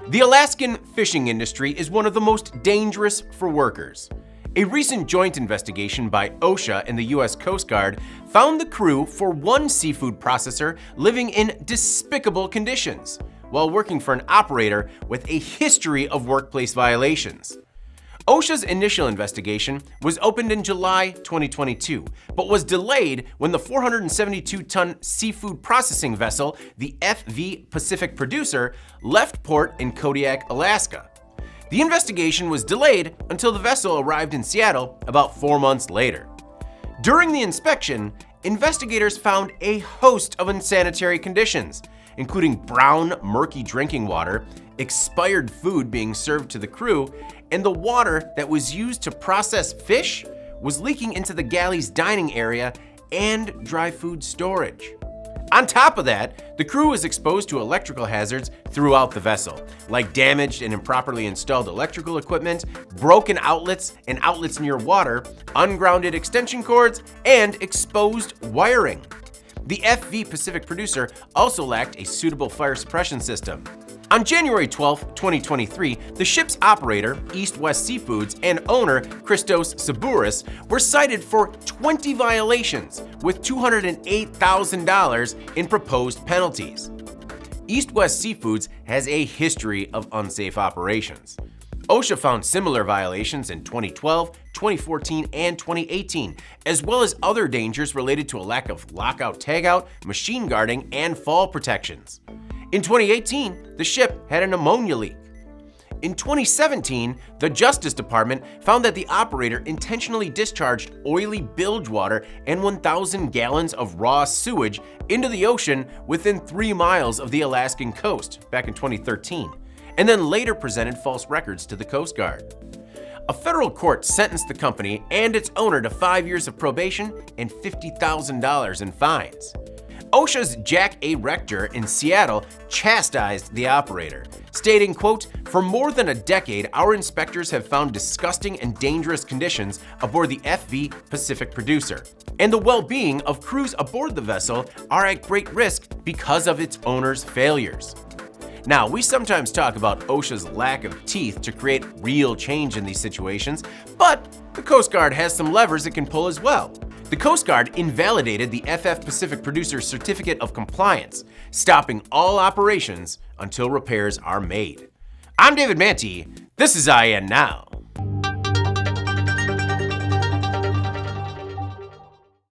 The Alaskan fishing industry is one of the most dangerous for workers. A recent joint investigation by OSHA and the U.S. Coast Guard found the crew for one seafood processor living in despicable conditions while working for an operator with a history of workplace violations. OSHA's initial investigation was opened in July 2022, but was delayed when the 472-ton seafood processing vessel, the FV Pacific Producer, left port in Kodiak, Alaska. The investigation was delayed until the vessel arrived in Seattle about 4 months later. During the inspection, investigators found a host of unsanitary conditions, including brown, murky drinking water, expired food being served to the crew, and the water that was used to process fish was leaking into the galley's dining area and dry food storage. On top of that, the crew was exposed to electrical hazards throughout the vessel, like damaged and improperly installed electrical equipment, broken outlets and outlets near water, ungrounded extension cords, and exposed wiring. The FV Pacific Producer also lacked a suitable fire suppression system. On January 12, 2023, the ship's operator, East West Seafoods, and owner, Christos Tsabouris, were cited for 20 violations with $208,000 in proposed penalties. East West Seafoods has a history of unsafe operations. OSHA found similar violations in 2012, 2014, and 2018, as well as other dangers related to a lack of lockout, tagout, machine guarding, and fall protections. In 2018, the ship had an ammonia leak. In 2017, the Justice Department found that the operator intentionally discharged oily bilge water and 1,000 gallons of raw sewage into the ocean within 3 miles of the Alaskan coast back in 2013, and then later presented false records to the Coast Guard. A federal court sentenced the company and its owner to 5 years of probation and $50,000 in fines. OSHA's Jack A. Rector in Seattle chastised the operator, stating, quote, "For more than a decade, our inspectors have found disgusting and dangerous conditions aboard the FV Pacific Producer, and the well-being of crews aboard the vessel are at great risk because of its owner's failures." Now, we sometimes talk about OSHA's lack of teeth to create real change in these situations, but the Coast Guard has some levers it can pull as well. The Coast Guard invalidated the FF Pacific Producer's Certificate of Compliance, stopping all operations until repairs are made. I'm David Manti. This is IN Now.